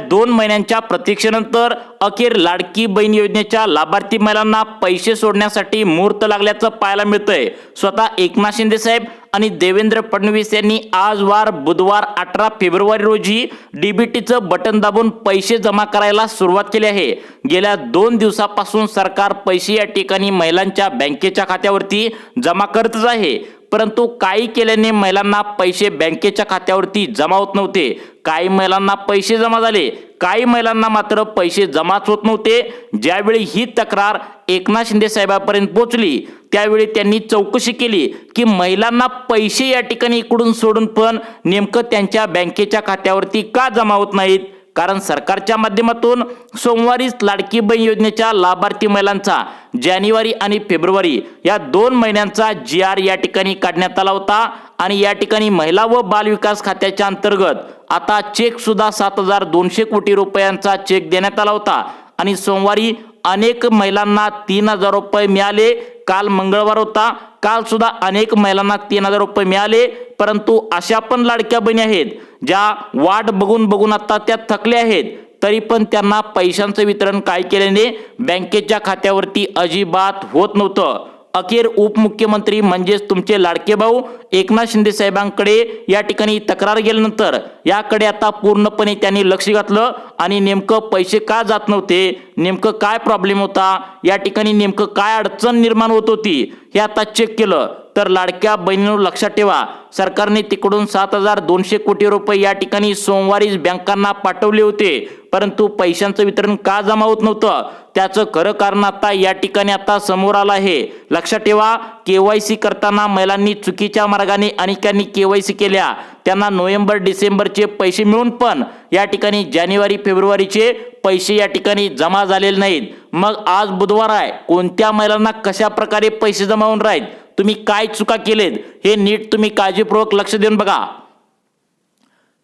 2 महिन्यांच्या प्रतीक्षेनंतर अखेर लाडकी बहीण योजनेच्या लाभार्थी महिलांना पैसे सोडण्यासाठी मुहूर्त लागल्याचं पाहायला मिळतंय। स्वतः एकनाथ शिंदे साहेब आणि देवेंद्र फडणवीस यांनी आज वार बुधवार 18 फेब्रुवारी रोजी डीबीटीचं बटन दाबून पैसे जमा करायला सुरुवात केली आहे। गेल्या 2 दिवसापासून सरकार पैसे या ठिकाणी महिलांच्या बँकेच्या खात्यावरती जमा करतच आहे, परंतु काही केल्याने महिलांना पैसे बँकेच्या खात्यावरती जमा होत नव्हते। काही महिलांना पैसे जमा झाले, काही महिलांना मात्र पैसे जमाच होत नव्हते। ज्यावेळी ही तक्रार एकनाथ शिंदे साहेबांपर्यंत पोहोचली त्यावेळी त्यांनी चौकशी केली की महिलांना पैसे या ठिकाणी इकडून सोडून पण नेमकं त्यांच्या बँकेच्या खात्यावरती का जमा होत नाहीत। कारण सरकारच्या माध्यमातून सोमवारीच लाडकी बहीण योजनेच्या लाभार्थी महिलांचा जानेवारी आणि फेब्रुवारी या 2 महिन्यांचा GR या ठिकाणी काढण्यात आला होता आणि या ठिकाणी महिला व बाल विकास खात्याच्या अंतर्गत आता चेक सुद्धा 7,200 कोटी रुपयांचा चेक देण्यात आला होता आणि सोमवारी अनेक महिलांना 3,000 रुपये मिळाले। काल मंगळवार होता, काल सुद्धा अनेक महिलांना 3,000 रुपये मिळाले, परंतु अशा पण लाडक्या बहिणी आहेत ज्या वाट बघून आता त्या थकल्या आहेत, तरी पण त्यांना पैशांचं वितरण काय केल्याने बँकेच्या खात्यावरती अजिबात होत नव्हतं। अखेर उपमुख्यमंत्री म्हणजेच तुमचे लाडके भाऊ एकनाथ शिंदे साहेबांकडे या ठिकाणी तक्रार गेल्यानंतर याकडे आता पूर्णपणे त्यांनी लक्ष घातलं आणि नेमकं पैसे का जात नव्हते, नेमकं काय प्रॉब्लेम होता, या ठिकाणी नेमकं काय अडचण निर्माण होत होती हे आता चेक केलं तर लाडक्या बहिणींनो लक्षात ठेवा, सरकारने तिकडून 7,200 कोटी रुपये या ठिकाणी सोमवारीच बँकांना पाठवले होते, परंतु पैशांचं वितरण का जमा होत नव्हतं त्याचं खरं कारण आता या ठिकाणी आता समोर आलं आहे। लक्षात ठेवा, KYC करताना महिलांनी चुकीच्या मार्गाने अनेकांनी KYC केल्या, त्यांना नोव्हेंबर डिसेंबरचे पैसे मिळून पण या ठिकाणी जानेवारी फेब्रुवारीचे पैसे या ठिकाणी जमा झालेले नाहीत। मग आज बुधवार आहे, कोणत्या महिलांना कशा प्रकारे पैसे जमा होऊन राहीत, तुम्ही काय चुका केलेत हे नीट तुम्ही काळजीपूर्वक लक्ष देऊन बघा।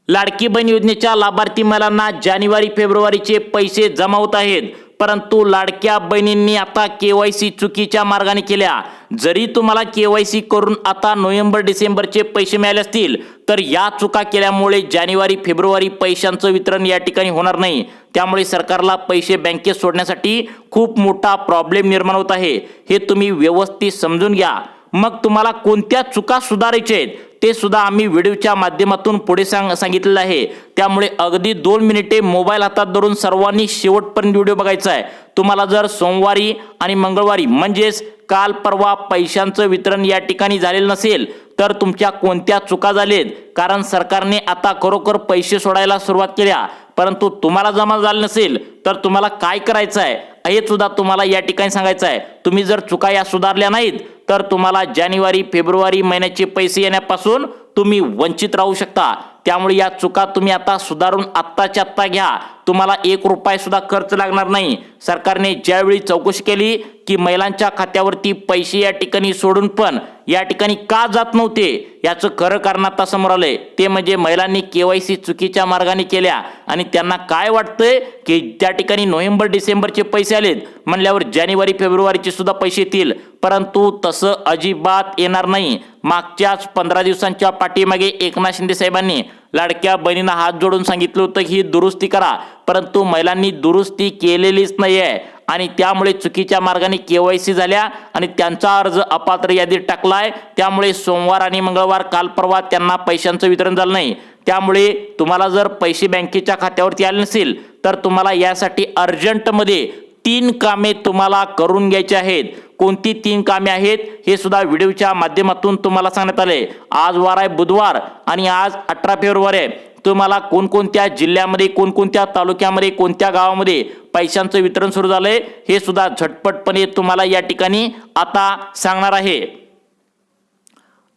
लाडकी बहीण योजनेच्या लाभार्थी महिलांना जानेवारी फेब्रुवारीचे पैसे जमा होत आहेत, परंतु लाडक्या बहिणींनी आता KYC चुकीच्या मार्गाने केल्या। जरी तुम्हाला KYC करून आता नोव्हेंबर डिसेंबरचे पैसे मिळाले असतील तर या चुका केल्यामुळे जानेवारी फेब्रुवारी पैशांचं वितरण या ठिकाणी होणार नाही। त्यामुळे सरकारला पैसे बँकेत सोडण्यासाठी खूप मोठा प्रॉब्लेम निर्माण होत आहे, हे तुम्ही व्यवस्थित समजून घ्या। मग तुम्हाला कोणत्या चुका सुधारायच्या आहेत ते सुद्धा आम्ही व्हिडिओच्या माध्यमातून पुढे सांगितलेलं आहे, त्यामुळे अगदी 2 मिनिटे मोबाईल हातात धरून सर्वांनी शेवटपर्यंत व्हिडिओ बघायचा आहे। तुम्हाला जर सोमवारी आणि मंगळवारी म्हणजेच काल परवा पैशांचं वितरण या ठिकाणी झालेलं नसेल तर तुमच्या कोणत्या चुका झालेत, कारण सरकारने आता खरोखर पैसे सोडायला सुरुवात केल्या, परंतु तुम्हाला जमा झालं नसेल तर तुम्हाला काय करायचं आहे हे सुद्धा तुम्हाला या ठिकाणी सांगायचं आहे। तुम्ही जर चुका या सुधारल्या नाहीत तर तुम्हाला जानेवारी फेब्रुवारी महिन्याचे पैसे येण्यापासून तुम्ही वंचित राहू शकता। त्यामुळे या चुका तुम्ही आता सुधारून आत्ताच्या आत्ता घ्या, तुम्हाला 1 रुपया सुद्धा खर्च लागणार नाही। सरकारने ज्यावेळी चौकशी केली की महिलांच्या खात्यावरती पैसे या ठिकाणी सोडून पण या ठिकाणी का जात नव्हते याचं खरं कारण आता समोर आलंय, ते म्हणजे महिलांनी KYC चुकीच्या मार्गाने केल्या आणि त्यांना काय वाटतंय की त्या ठिकाणी नोव्हेंबर डिसेंबरचे पैसे आलेत म्हणल्यावर जानेवारी फेब्रुवारीचे सुद्धा पैसे येतील, परंतु तसं अजिबात येणार नाही। मागच्याच 15 दिवसांच्या पाठीमागे एकनाथ शिंदे साहेबांनी लाडक्या बहिणींना हात जोडून सांगितलं होतं की ही दुरुस्ती करा, परंतु महिलांनी दुरुस्ती केलेलीच नाही आहे आणि त्यामुळे चुकीच्या मार्गाने KYC झाल्या आणि त्यांचा अर्ज अपात्र यादीत टाकलाय। त्यामुळे सोमवार आणि मंगळवार काल परवा त्यांना पैशांचं वितरण झालं नाही। त्यामुळे तुम्हाला जर पैसे बँकेच्या खात्यावरती आले नसेल तर तुम्हाला यासाठी अर्जंटमध्ये 3 कामे तुम्हाला करून घ्यायची आहेत। कोणती 3 कामे आहेत हे सुद्धा व्हिडिओच्या माध्यमातून तुम्हाला सांगण्यात आले। आज वार आहे बुधवार आणि आज 18 फेब्रुवारी आहे। तुम्हाला कोणकोणत्या जिल्ह्यामध्ये, कोणकोणत्या तालुक्यामध्ये, कोणत्या गावामध्ये पैशांचं वितरण सुरू झालंय हे सुद्धा झटपटपणे तुम्हाला या ठिकाणी आता सांगणार आहे।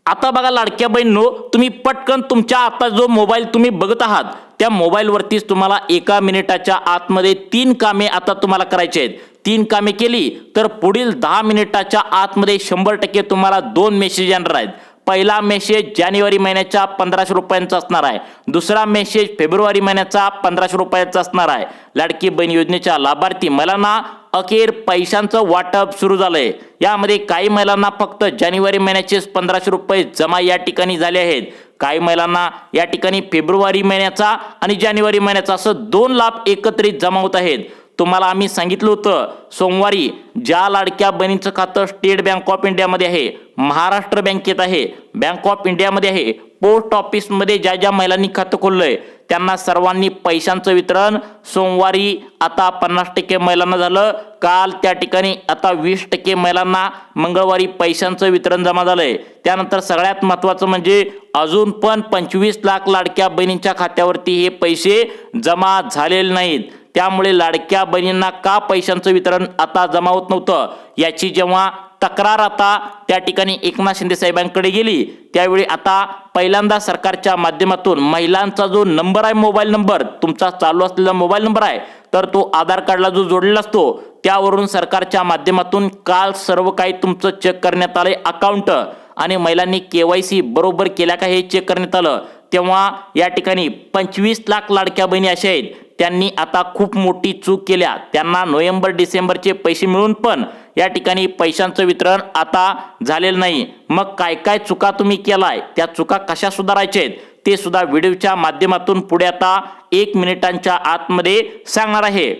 आता बघा लाडक्या बहिणींनो, तुम्ही पटकन तुमच्या आता जो मोबाईल तुम्ही बघत आहात त्या मोबाईलवरतीच तुम्हाला 1 मिनिटाच्या आतमध्ये 3 कामे आता तुम्हाला करायची आहेत। 3 कामे केली तर पुढील 10 मिनिटाच्या आतमध्ये 100% तुम्हाला 2 मेसेज येणार आहेत। पहिला मेसेज जानेवारी महिन्याचा 1500 रुपयांचा असणार आहे, दुसरा मेसेज फेब्रुवारी महिन्याचा 1500 रुपयांचा असणार आहे। लाडकी बहीण योजनेच्या लाभार्थी महिलांना अखेर पैशांचं वाटप सुरू झालंय। यामध्ये काही महिलांना फक्त जानेवारी महिन्याचे 1500 रुपये जमा या ठिकाणी झाले आहेत, काही महिलांना या ठिकाणी फेब्रुवारी महिन्याचा आणि जानेवारी महिन्याचा असं 2 लाभ एकत्रित जमा होत आहेत। तुम्हाला आम्ही सांगितलं होतं सोमवारी ज्या लाडक्या बहिणींचं खातं स्टेट बँक ऑफ इंडियामध्ये आहे, महाराष्ट्र बँकेत आहे, बँक ऑफ इंडियामध्ये आहे, पोस्ट ऑफिसमध्ये ज्या ज्या महिलांनी खातं खोललंय त्यांना सर्वांनी पैशांचं वितरण सोमवारी आता 50% महिलांना झालं, काल त्या ठिकाणी आता 20% महिलांना मंगळवारी पैशांचं वितरण जमा झालंय। त्यानंतर सगळ्यात महत्त्वाचं म्हणजे अजून पण 25 लाख लाडक्या बहिणींच्या खात्यावरती हे पैसे जमा झालेले नाहीत। त्यामुळे लाडक्या बहिणींना का पैशांचं वितरण आता जमा होत नव्हतं याची जेव्हा तक्रार आता त्या ठिकाणी एकनाथ शिंदे साहेबांकडे गेली त्यावेळी आता पहिल्यांदा सरकारच्या माध्यमातून महिलांचा जो नंबर आहे, मोबाईल नंबर तुमचा चालू असलेला मोबाईल नंबर आहे, तर तो आधार कार्डला जो जोडलेला असतो त्यावरून सरकारच्या माध्यमातून काल सर्व काही तुमचं चेक करण्यात आले अकाउंट आणि महिलांनी KYC बरोबर केल्या का हे चेक करण्यात आलं। तेव्हा या ठिकाणी 25 लाख लाडक्या बहिणी अशा आहेत त्यांनी आता खूप मोठी चूक केल्या, त्यांना नोव्हेंबर डिसेंबरचे पैसे मिळून पण या ठिकाणी पैशांचं वितरण आता झालेलं नाही। मग काय काय चुका तुम्ही केलाय, त्या चुका कशा सुधारायच्या आहेत ते सुद्धा व्हिडिओच्या माध्यमातून पुढे आता 1 मिनिटांच्या आतमध्ये सांगणार आहे।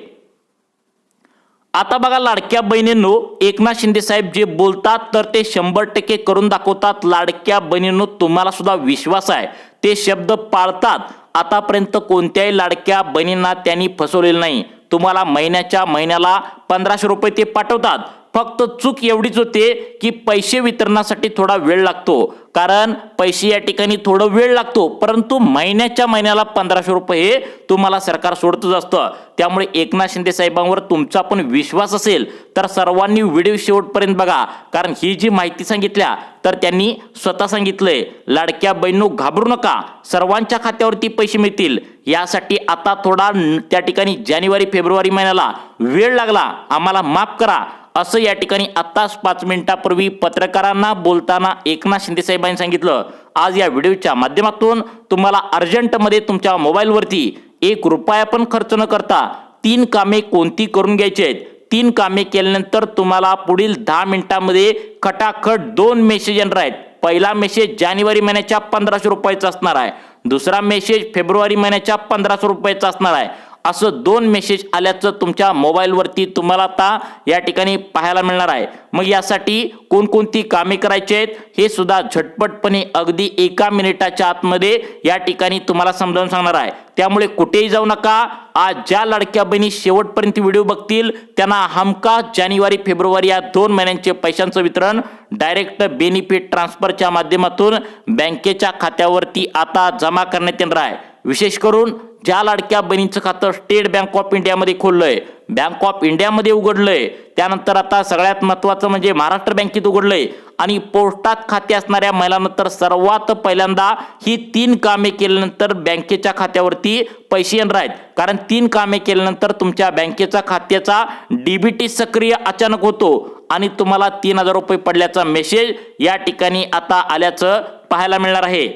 आता बघा लाडक्या बहिणींनो, एकनाथ शिंदे साहेब जे बोलतात तर ते 100% करून दाखवतात। लाडक्या बहिणींनो, तुम्हाला सुद्धा विश्वास आहे ते शब्द पाळतात। आतापर्यंत कोणत्याही लाडक्या बहिणींना त्यांनी फसवलेलं नाही। तुम्हाला महिन्याच्या महिन्याला 1500 रुपये ते पाठवतात। फक्त चूक एवढीच होते की पैसे वितरणासाठी थोडा वेळ लागतो, कारण पैसे या ठिकाणी थोडं वेळ लागतो, परंतु महिन्याच्या महिन्याला 1500 रुपये हे तुम्हाला सरकार सोडतच असतं। त्यामुळे एकनाथ शिंदे साहेबांवर तुमचा पण विश्वास असेल तर सर्वांनी व्हिडिओ शेवटपर्यंत बघा, कारण ही जी माहिती सांगितल्या तर त्यांनी स्वतः सांगितलंय लाडक्या बहिणींनो घाबरू नका, सर्वांच्या खात्यावरती पैसे मिळतील। यासाठी आता थोडा त्या ठिकाणी जानेवारी फेब्रुवारी महिन्याला वेळ लागला, आम्हाला माफ करा असं या ठिकाणी आत्ताच 5 मिनिटापूर्वी पत्रकारांना बोलताना एकनाथ शिंदे साहेबांनी सांगितलं। आज या व्हिडिओच्या माध्यमातून तुम्हाला अर्जंटमध्ये तुमच्या मोबाईलवरती 1 रुपया पण खर्च न करता 3 कामे कोणती करून घ्यायची आहेत। 3 कामे केल्यानंतर तुम्हाला पुढील 10 मिनिटांमध्ये खटाखट 2 मेसेज येणार आहेत। पहिला मेसेज जानेवारी महिन्याच्या 1500 रुपयाचा असणार आहे, दुसरा मेसेज फेब्रुवारी महिन्याच्या 1500 रुपयाचा असणार आहे। असं 2 मेसेज आल्याचं तुमच्या मोबाईलवरती तुम्हाला आता या ठिकाणी पाहायला मिळणार आहे। मग यासाठी कोणकोणती कामे करायची आहेत हे सुद्धा झटपटपणे अगदी 1 मिनिटाच्या आतमध्ये या ठिकाणी तुम्हाला समजावून सांगणार आहे। त्यामुळे कुठेही जाऊ नका। आज ज्या लाडक्या बहिणी शेवटपर्यंत व्हिडिओ बघतील त्यांना हमखास जानेवारी फेब्रुवारी या 2 महिन्यांचे पैशांचं वितरण डायरेक्ट बेनिफिट ट्रान्सफरच्या माध्यमातून बँकेच्या खात्यावरती आता जमा करण्यात येणार आहे। विशेष करून ज्या लाडक्या बहिणींचं खातं स्टेट बँक ऑफ इंडियामध्ये खोललंय, बँक ऑफ इंडियामध्ये उघडलंय, त्यानंतर आता सगळ्यात महत्त्वाचं म्हणजे महाराष्ट्र बँकेत उघडलंय आणि पोस्टात खाते असणाऱ्या महिलांना तर सर्वात पहिल्यांदा ही 3 कामे केल्यानंतर बँकेच्या खात्यावरती पैसे येणार आहेत। कारण 3 कामे केल्यानंतर तुमच्या बँकेचा खात्याचा DBT सक्रिय अचानक होतो आणि तुम्हाला 3000 रुपये पडल्याचा मेसेज या ठिकाणी आता आल्याचं पाहायला मिळणार आहे।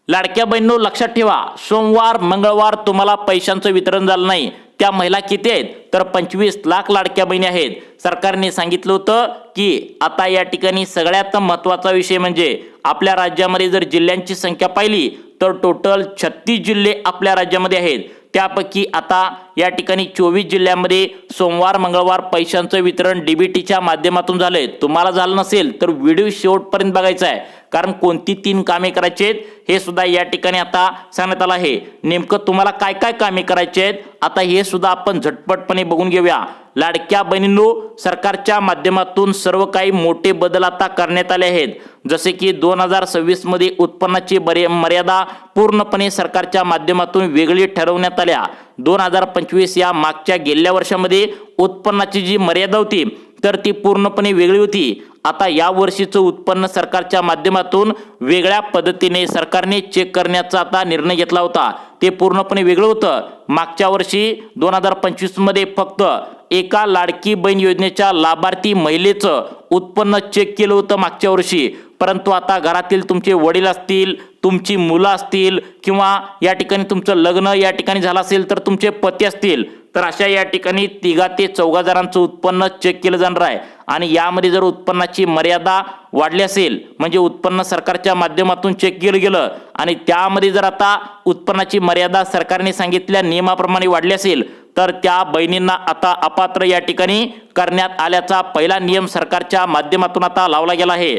लाडक्या बहिणींनो लक्षात ठेवा, सोमवार मंगळवार तुम्हाला पैशांचं वितरण झालं नाही त्या महिला किती आहेत तर 25 लाख लाडक्या बहिणी आहेत। सरकारने सांगितलं होतं की आता या ठिकाणी सगळ्यात महत्त्वाचा विषय म्हणजे आपल्या राज्यामध्ये जर जिल्ह्यांची संख्या पाहिली तर टोटल 36 जिल्हे आपल्या राज्यामध्ये आहेत। त्यापैकी आता या ठिकाणी 24 जिल्ह्यांमध्ये सोमवार मंगळवार पैशांचं वितरण DBTच्या माध्यमातून झालंय। तुम्हाला झालं नसेल तर व्हिडिओ शेवटपर्यंत बघायचा आहे, कारण कोणती 3 कामे करायची आहेत हे सुद्धा या ठिकाणी आता सांगण्यात आलं आहे। नेमकं तुम्हाला काय काय कामे करायची आहेत आता हे सुद्धा आपण झटपटपणे बघून घेऊया। लाडक्या बहिणींनो, सरकारच्या माध्यमातून सर्व काही मोठे बदल आता करण्यात आले आहेत। जसे की 2026 मध्ये उत्पन्नाची मर्यादा पूर्णपणे सरकारच्या माध्यमातून वेगळी ठरवण्यात आल्या। 2025 या मागच्या गेल्या वर्षामध्ये उत्पन्नाची जी मर्यादा होती तर ती पूर्णपणे वेगळी होती। आता या वर्षीचं उत्पन्न सरकारच्या माध्यमातून वेगळ्या पद्धतीने सरकारने चेक करण्याचा आता निर्णय घेतला होता, ते पूर्णपणे वेगळं होतं। मागच्या वर्षी 2025 मध्ये फक्त एका लाडकी बहीण योजनेच्या लाभार्थी महिलेचं उत्पन्न चेक केलं होतं मागच्या वर्षी, परंतु आता घरातील तुमचे वडील असतील, तुमची मुलं असतील किंवा या ठिकाणी तुमचं लग्न या ठिकाणी झालं असेल तर तुमचे पती असतील, तर अशा या ठिकाणी 3 ते 14 जणांचं उत्पन्न चेक केलं जाणार आहे. आणि यामध्ये जर उत्पन्नाची मर्यादा वाढली असेल म्हणजे उत्पन्न सरकारच्या माध्यमातून चेक केलं गेलं आणि त्यामध्ये जर आता उत्पन्नाची मर्यादा सरकारने सांगितलेल्या नियमाप्रमाणे वाढली असेल तर त्या बहिणींना आता अपात्र या ठिकाणी करण्यात आल्याचा पहिला नियम सरकारच्या माध्यमातून आता लावला गेला आहे.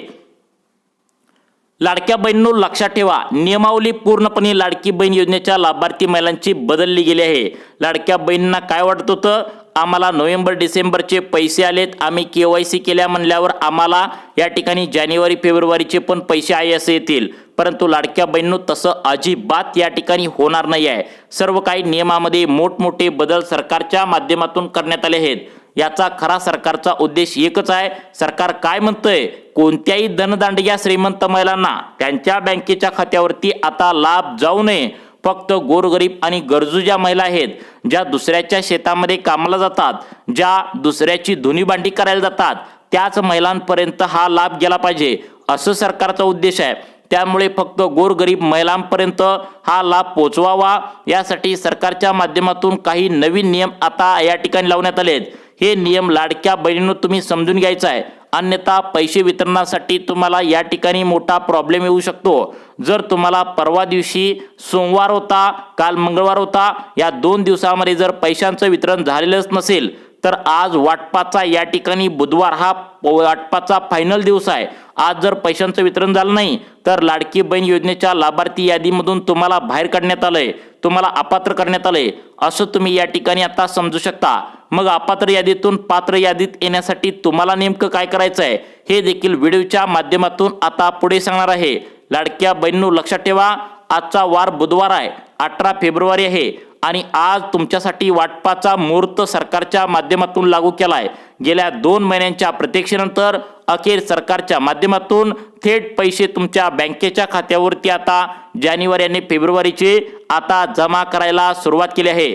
लाडक्या बहिणींनो लक्षात ठेवा, नियमावली पूर्णपणे लाडकी बहीण योजनेच्या लाभार्थी महिलांची बदलली गेली आहे. लाडक्या बहिणींना काय वाटत होतं, आम्हाला नोव्हेंबर डिसेंबरचे पैसे आलेत, आम्ही KYC केल्या म्हणल्यावर आम्हाला या ठिकाणी जानेवारी फेब्रुवारीचे पण पैसे आहे असे येतील. परंतु लाडक्या बहिणींनो तसं अजिबात या ठिकाणी होणार नाही आहे. सर्व काही नियमामध्ये मोठमोठे बदल सरकारच्या माध्यमातून करण्यात आले आहेत. याचा खरा सरकारचा उद्देश एकच आहे. सरकार काय म्हणतंय, कोणत्याही धनदांडग्या श्रीमंत महिलांना त्यांच्या बँकेच्या खात्यावरती आता लाभ जाऊ नये. फक्त गोरगरीब आणि गरजू ज्या महिला आहेत, ज्या दुसऱ्याच्या शेतामध्ये कामाला जातात, ज्या दुसऱ्याची धुनी भांडी करायला जातात, त्याच महिलांपर्यंत हा लाभ गेला पाहिजे असं सरकारचा उद्देश आहे. त्यामुळे फक्त गोरगरीब महिलांपर्यंत हा लाभ पोहोचवावा यासाठी सरकारच्या माध्यमातून काही नवीन नियम आता या ठिकाणी लावण्यात आले आहेत. हे नियम लाडक्या बहिणींनो तुम्ही समजून घ्यायचा आहे, अन्यथा पैसे वितरणासाठी तुम्हाला या ठिकाणी मोठा प्रॉब्लेम येऊ शकतो. जर तुम्हाला परवा दिवशी सोमवार होता, काल मंगळवार होता, या 2 दिवसामध्ये जर पैशांचं वितरण झालेलंच नसेल तर आज वाटपाचा या ठिकाणी बुधवार हा वाटपाचा फायनल दिवस आहे. आज जर पैशांचं वितरण झालं नाही तर लाडकी बहीण योजनेच्या लाभार्थी यादीमधून तुम्हाला बाहेर काढण्यात आलंय, तुम्हाला अपात्र करण्यात आलंय असं तुम्ही या ठिकाणी आता समजू शकता. मग अपात्र यादीतून पात्र यादीत येण्यासाठी तुम्हाला नेमकं काय करायचं आहे हे देखील व्हिडिओच्या माध्यमातून आता पुढे सांगणार आहे. लाडक्या बहिणींनो लक्षात ठेवा, आजचा वार बुधवार आहे, 18 फेब्रुवारी आहे आणि आज तुमच्यासाठी वाटपाचा मुहूर्त सरकारच्या माध्यमातून लागू केला आहे. गेल्या 2 महिन्यांच्या प्रतीक्षेनंतर अखेर सरकारच्या माध्यमातून थेट पैसे तुमच्या बँकेच्या खात्यावरती आता जानेवारी आणि फेब्रुवारीचे आता जमा करायला सुरुवात केली आहे.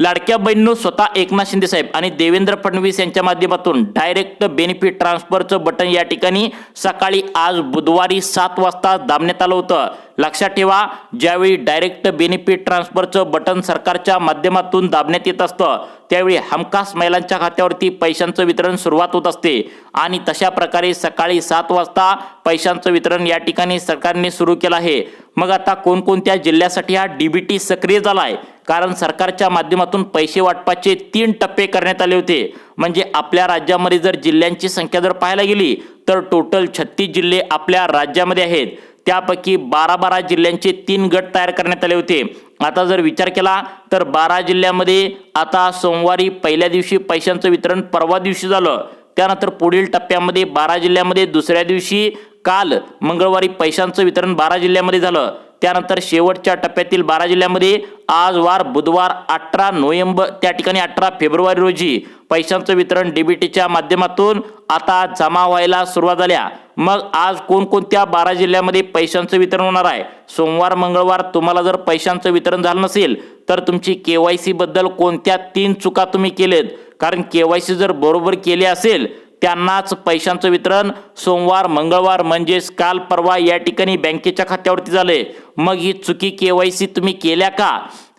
लाडक्या बहिणींनो स्वतः एकनाथ शिंदे साहेब आणि देवेंद्र फडणवीस यांच्या माध्यमातून डायरेक्ट बेनिफिट ट्रान्सफरचं बटन या ठिकाणी सकाळी आज बुधवारी 7 वाजता दाबण्यात आलं होतं. लक्षात ठेवा, ज्यावेळी डायरेक्ट बेनिफिट ट्रान्सफरचं बटन सरकारच्या माध्यमातून दाबण्यात येत असतं त्यावेळी हमखास महिलांच्या खात्यावरती पैशांचं वितरण सुरुवात होत असते आणि तशा प्रकारे सकाळी 7 वाजता पैशांचं वितरण या ठिकाणी सरकारने सुरू केलं आहे. मग आता कोणकोणत्या जिल्ह्यासाठी हा DBT सक्रिय झाला आहे, कारण सरकारच्या माध्यमातून पैसे वाटपाचे 3 टप्पे करण्यात आले होते. म्हणजे आपल्या राज्यामध्ये जर जिल्ह्यांची संख्या जर पाहायला गेली तर टोटल 36 जिल्हे आपल्या राज्यामध्ये आहेत. त्यापैकी 12 जिल्ह्यांचे 3 गट तयार करण्यात आले होते. आता जर विचार केला तर 12 जिल्ह्यामध्ये आता सोमवारी पहिल्या दिवशी पैशांचं वितरण परवा दिवशी झालं. त्यानंतर पुढील टप्प्यामध्ये 12 जिल्ह्यामध्ये दुसऱ्या दिवशी काल मंगळवारी पैशांचं वितरण 12 जिल्ह्यामध्ये झालं. त्यानंतर शेवटच्या टप्प्यातील 12 जिल्ह्यामध्ये आज वार बुधवार 18 नोव्हेंबर त्या ठिकाणी 18 फेब्रुवारी रोजी पैशांचं वितरण DBTच्या माध्यमातून आता जमा व्हायला सुरुवात झाल्या. मग आज कोणकोणत्या 12 जिल्ह्यामध्ये पैशांचं वितरण होणार आहे. सोमवार मंगळवार तुम्हाला जर पैशांचं वितरण झालं नसेल तर तुमची KYC बद्दल कोणत्या 3 चुका तुम्ही केलेत, कारण KYC जर बरोबर केली असेल त्यांनाच पैशांचं वितरण सोमवार मंगळवार म्हणजेच काल परवा या ठिकाणी बँकेच्या खात्यावरती झाले. मग ही चुकी KYC तुम्ही केल्या का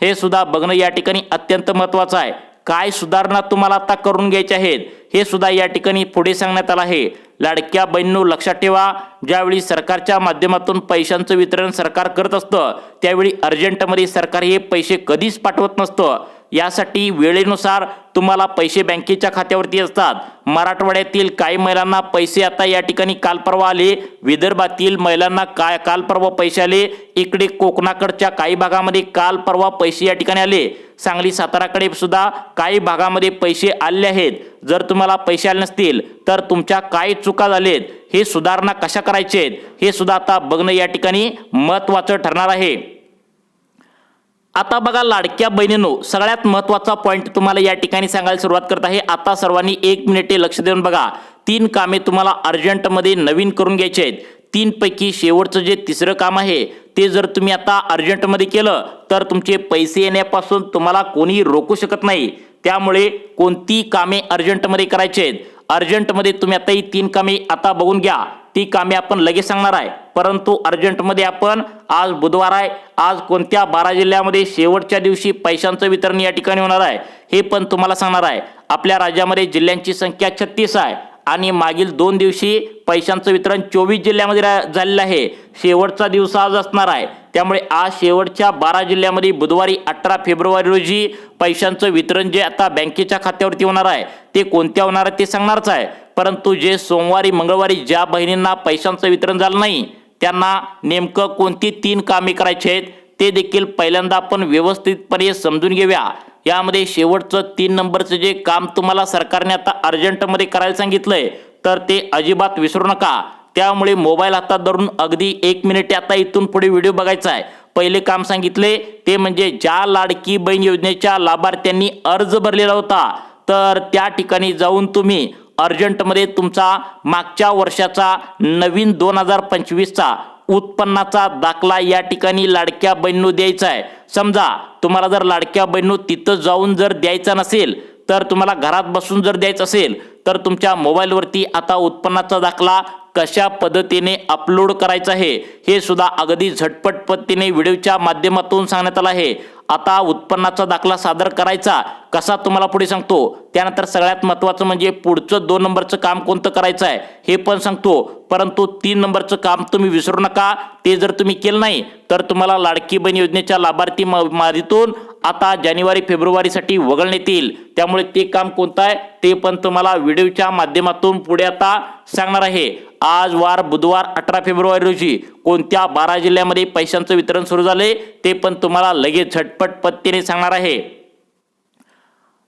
हे सुद्धा बघणं या ठिकाणी अत्यंत महत्त्वाचं आहे. काय सुधारणा तुम्हाला आता करून घ्यायच्या आहेत हे सुद्धा या ठिकाणी पुढे सांगण्यात आलं आहे. लाडक्या बहिणींनो लक्षात ठेवा, ज्यावेळी सरकारच्या माध्यमातून पैशांचं वितरण सरकार करत असतं त्यावेळी अर्जंटमध्ये सरकार हे पैसे कधीच पाठवत नसतं. यासाठी वेळेनुसार तुम्हाला पैसे बँकेच्या खात्यावरती असतात. मराठवाड्यातील काही महिलांना पैसे आता या ठिकाणी काल परवा आले, विदर्भातील महिलांना काल परवा पैसे आले, इकडे कोकणाकडच्या काही भागामध्ये काल परवा पैसे या ठिकाणी आले, सांगली साताराकडे सुद्धा काही भागामध्ये पैसे आले आहेत. जर तुम्हाला पैसे आले नसतील तर तुमच्या काय चुका झालेत, हे सुधारणा कशा करायचे आहेत हे सुद्धा आता बघणं या ठिकाणी महत्त्वाचं ठरणार आहे. आता बघा लाडक्या बहिणींनो, सगळ्यात महत्त्वाचा पॉईंट तुम्हाला या ठिकाणी सांगायला सुरुवात करत आहे. आता सर्वांनी 1 मिनिटे लक्ष देऊन बघा. 3 कामे तुम्हाला अर्जंटमध्ये नवीन करून घ्यायचे आहेत. 3 पैकी शेवटचं जे 3रं काम आहे ते जर तुम्ही आता अर्जंटमध्ये केलं तर तुमचे पैसे येण्यापासून तुम्हाला कोणी रोखू शकत नाही. त्यामुळे कोणती कामे अर्जंटमध्ये करायचे आहेत. अर्जंटमध्ये तुम्ही आता ही 3 कामे आता बघून घ्या। ती कामे आपण लगेच सांगणार आहे, परंतु अर्जंटमध्ये आपण आज बुधवार आहे, आज कोणत्या 12 जिल्ह्यामध्ये शेवटच्या दिवशी पैशांचं वितरण या ठिकाणी होणार आहे हे पण तुम्हाला सांगणार आहे। आपल्या राज्यामध्ये जिल्ह्यांची संख्या 36 आहे आणि मागील 2 दिवशी पैशांचं वितरण 24 जिल्ह्यामध्ये झालेलं आहे। शेवटचा दिवस आज असणार आहे, त्यामुळे आज शेवटच्या 12 जिल्ह्यामध्ये बुधवारी 18 फेब्रुवारी रोजी पैशांचं वितरण जे आता बँकेच्या खात्यावरती होणार आहे ते कोणत्या होणार आहे ते सांगणारच आहे। परंतु जे सोमवारी मंगळवारी ज्या बहिणींना पैशांचं वितरण झालं नाही त्यांना नेमकं कोणती 3 कामे करायची आहेत ते देखील पहिल्यांदा आपण व्यवस्थितपणे समजून घेऊया। यामध्ये शेवटचं 3 नंबरचं जे काम तुम्हाला सरकारने आता अर्जंटमध्ये करायला सांगितलंय तर ते अजिबात विसरू नका। त्यामुळे मोबाईल हातात धरून अगदी 1 मिनिट आता इथून पुढे व्हिडिओ बघायचा आहे। पहिले काम सांगितले ते म्हणजे ज्या लाडकी बहीण योजनेच्या लाभार्थ्यांनी अर्ज भरलेला होता तर त्या ठिकाणी जाऊन तुम्ही अर्जंटमध्ये तुमचा मागच्या वर्षाचा नवीन 2025चा उत्पन्नाचा दाखला या ठिकाणी लाडक्या बहिणींनो द्यायचा आहे। समजा तुम्हाला जर लाडक्या बहिणींनो तिथं जाऊन जर द्यायचा नसेल तर तुम्हाला घरात बसून जर द्यायचं असेल तर तुमच्या मोबाईलवरती आता उत्पन्नाचा दाखला कशा पद्धतीने अपलोड करायचा आहे हे सुद्धा अगदी झटपट पद्धतीने व्हिडिओच्या माध्यमातून सांगण्यात आलं आहे। आता उत्पन्नाचा दाखला सादर करायचा कसा तुम्हाला पुढे सांगतो। त्यानंतर सगळ्यात महत्त्वाचं म्हणजे पुढचं 2 नंबरचं काम कोणतं करायचं आहे हे पण सांगतो, परंतु 3 नंबरचं काम तुम्ही विसरू नका। ते जर तुम्ही केलं नाही तर तुम्हाला लाडकी बहीण योजनेच्या लाभार्थी यादीतून आता जानेवारी फेब्रुवारीसाठी वगळण्यात येईल। त्यामुळे ते काम कोणतं आहे ते पण तुम्हाला व्हिडिओच्या माध्यमातून पुढे आता सांगणार आहे। आज वार बुधवार 18 फेब्रुवारी रोजी कोणत्या 12 जिल्ह्यामध्ये पैशांचं वितरण सुरू झाले ते पण तुम्हाला लगेच झटपट पद्धतीने सांगणार आहे।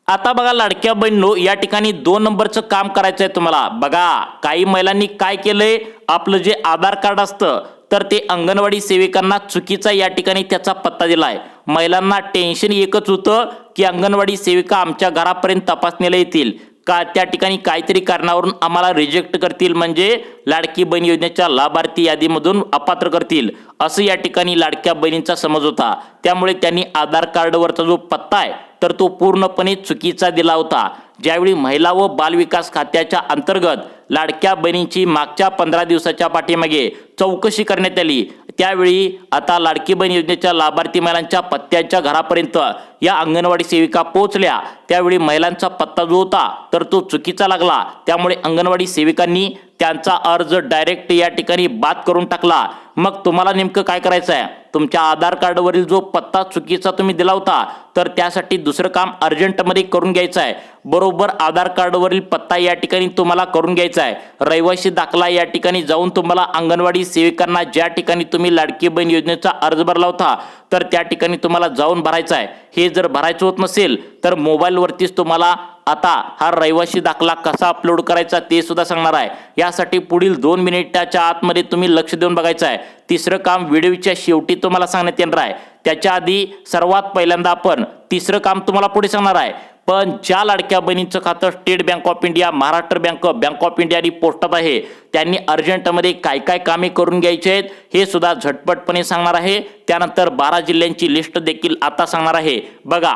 आता बघा लाडक्या बहिणींनो, या ठिकाणी 2 नंबरचं काम करायचं आहे तुम्हाला। बघा काही महिलांनी काय केलंय, आपलं जे आधार कार्ड असतं तर ते अंगणवाडी सेविकांना चुकीचा या ठिकाणी त्याचा पत्ता दिलाय। महिलांना टेन्शन एकच होतं की अंगणवाडी सेविका आमच्या घरापर्यंत तपासणीला येतील का त्या ठिकाणी काहीतरी कारणावरून आम्हाला रिजेक्ट करतील, म्हणजे लाडकी बहीण योजनेच्या लाभार्थी यादीमधून अपात्र करतील असं या ठिकाणी लाडक्या बहिणींचा समज होता। त्यामुळे त्यांनी आधार कार्डवरचा जो पत्ता आहे तर तो पूर्णपणे चुकीचा दिला होता। ज्यावेळी महिला व बालविकास खात्याच्या अंतर्गत लाडक्या बहिणींची मागच्या 15 दिवसाच्या पाठीमागे चौकशी करण्यात आली त्यावेळी आता लाडकी बहीण योजनेच्या लाभार्थी महिलांच्या पत्त्यांच्या घरापर्यंत या अंगणवाडी सेविका पोहोचल्या। त्यावेळी महिलांचा पत्ता जो होता तर तो चुकीचा लागला, त्यामुळे अंगणवाडी सेविकांनी त्यांचा अर्ज डायरेक्ट या ठिकाणी बाद करून टाकला। मग तुम्हाला नेमकं काय करायचं आहे, तुमच्या आधार कार्डवरील जो पत्ता चुकीचा तुम्ही दिला होता तर त्यासाठी दुसरं काम अर्जंटमध्ये करून घ्यायचं आहे। बरोबर आधार कार्डवरील पत्ता या ठिकाणी तुम्हाला करून घ्यायचा आहे। रहिवासी दाखला या ठिकाणी जाऊन तुम्हाला अंगणवाडी सेविकांना ज्या ठिकाणी तुम्ही लाडकी बहीण योजनेचा अर्ज भरला होता तर त्या ठिकाणी तुम्हाला जाऊन भरायचा आहे। हे जर भरायचं होत नसेल तर मोबाईलवरतीच तुम्हाला आता हा रहिवासी दाखला कसा अपलोड करायचा ते सुद्धा सांगणार आहे। यासाठी पुढील 2 मिनिटाच्या आतमध्ये तुम्ही लक्ष देऊन बघायचं आहे। तिसरं काम व्हिडिओच्या शेवटी तुम्हाला सांगण्यात येणार आहे। त्याच्या आधी सर्वात पहिल्यांदा आपण तिसरं काम तुम्हाला पुढे सांगणार आहे। पण ज्या लाडक्या बहिणींचं खातं state bank of India, Maharashtra bank of India आणि पोस्टात आहे त्यांनी अर्जंटमध्ये काय काय कामे करून घ्यायचे आहेत हे सुद्धा झटपटपणे सांगणार आहे। त्यानंतर 12 जिल्ह्यांची लिस्ट देखील आता सांगणार आहे। बघा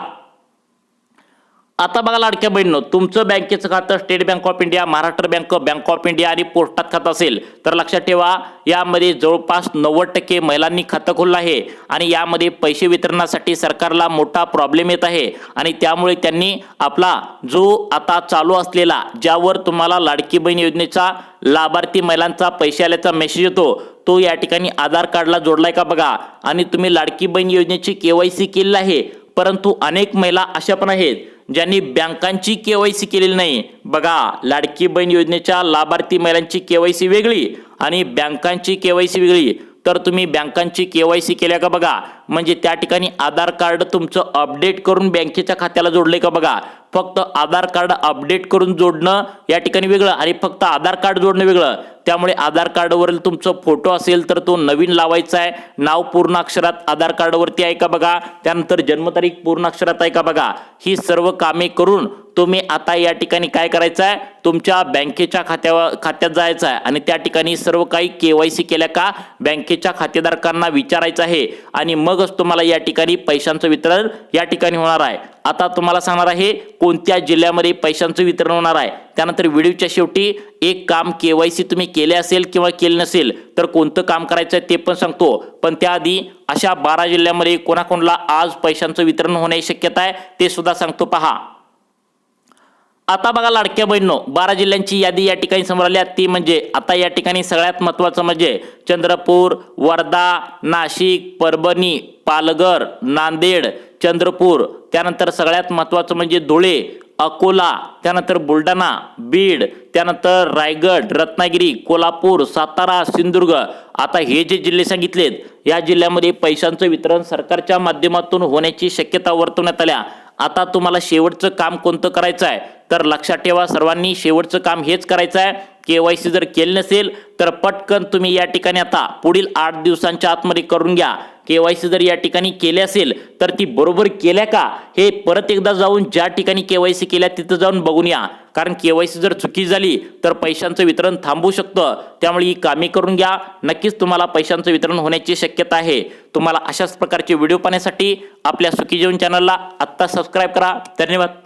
आता बघा लाडक्या बहिणींनो, तुमचं बँकेचं खातं state bank of India, Maharashtra bank of India आणि पोस्टात खातं असेल तर लक्षात ठेवा यामध्ये जवळपास 90% महिलांनी खातं खोललं आहे आणि यामध्ये पैसे वितरणासाठी सरकारला मोठा प्रॉब्लेम येत आहे आणि त्यामुळे त्यांनी आपला जो आता चालू असलेला ज्यावर तुम्हाला लाडकी बहीण योजनेचा लाभार्थी महिलांचा पैसे आल्याचा मेसेज येतो तो या ठिकाणी आधार कार्डला जोडलाय का बघा आणि तुम्ही लाडकी बहीण योजनेची KYC केलेली आहे, परंतु अनेक महिला अशा पण आहेत ज्यांनी बँकांची KYC केलेली नाही। बघा लाडकी बहीण योजनेच्या लाभार्थी महिलांची KYC वेगळी आणि बँकांची KYC वेगळी। तर तुम्ही बँकांची KYC केल्या का बघा, म्हणजे त्या ठिकाणी आधार कार्ड तुमचं अपडेट करून बँकेच्या खात्याला जोडले का बघा। फक्त आधार कार्ड अपडेट करून जोडणं या ठिकाणी वेगळं आणि फक्त आधार कार्ड जोडणं वेगळं। त्यामुळे आधार कार्डवरील तुमचं फोटो असेल तर तो नवीन लावायचा आहे। नाव पूर्ण अक्षरात आधार कार्डवरती आहे का बघा, त्यानंतर जन्मतारीख पूर्ण अक्षरात आहे का बघा। ही सर्व कामे करून तुम्ही आता या ठिकाणी काय करायचं आहे, तुमच्या बँकेच्या खात्यात जायचं आहे आणि त्या ठिकाणी सर्व काही KYC केल्या का बँकेच्या खातेदारांना विचारायचं आहे आणि मगच तुम्हाला या ठिकाणी पैशांचं वितरण या ठिकाणी होणार आहे. आता तुम्हाला सांगणार आहे कोणत्या जिल्ह्यामध्ये पैशांचं वितरण होणार आहे. त्यानंतर व्हिडिओच्या शेवटी एक काम KYC तुम्ही केले असेल किंवा केले नसेल तर कोणतं काम करायचं आहे ते पण सांगतो. पण त्याआधी अशा 12 जिल्ह्यामध्ये कोणाकोणाला आज पैशांचं वितरण होण्याची शक्यता आहे ते सुद्धा सांगतो पहा. आता बघा लाडक्या बहिणींनो, 12 जिल्ह्यांची यादी या ठिकाणी समोर आली. ती म्हणजे आता या ठिकाणी सगळ्यात महत्त्वाचं म्हणजे चंद्रपूर, वर्धा, नाशिक, परभणी, पालघर, नांदेड, चंद्रपूर, त्यानंतर सगळ्यात महत्त्वाचं म्हणजे धुळे, अकोला, त्यानंतर बुलढाणा, बीड, त्यानंतर रायगड, रत्नागिरी, कोल्हापूर, सातारा, सिंधुदुर्ग. आता हे जे जिल्हे सांगितलेत या जिल्ह्यामध्ये पैशांचं वितरण सरकारच्या माध्यमातून होण्याची शक्यता वर्तवण्यात आल्या. आता तुम्हाला शेवटचं काम कोणतं करायचं आहे तर लक्षात ठेवा, सर्वांनी शेवटचं काम हेच करायचं आहे. KYC जर केले नसेल तर पटकन तुम्ही या ठिकाणी आता पुढील 8 दिवसांच्या आतमध्ये करून घ्या. KYC जर या ठिकाणी केले असेल तर ती बरोबर केल्या का हे परत एकदा जाऊन ज्या ठिकाणी KYC केल्या तिथं जाऊन बघून या. कारण KYC जर चुकी झाली तर पैशांचं वितरण थांबू शकतं. त्यामुळे ही कामे करून घ्या, नक्कीच तुम्हाला पैशांचं वितरण होण्याची शक्यता आहे. तुम्हाला अशाच प्रकारचे व्हिडिओ पाहण्यासाठी आपल्या सुखी जीवन चॅनलला आत्ता सबस्क्राईब करा. धन्यवाद.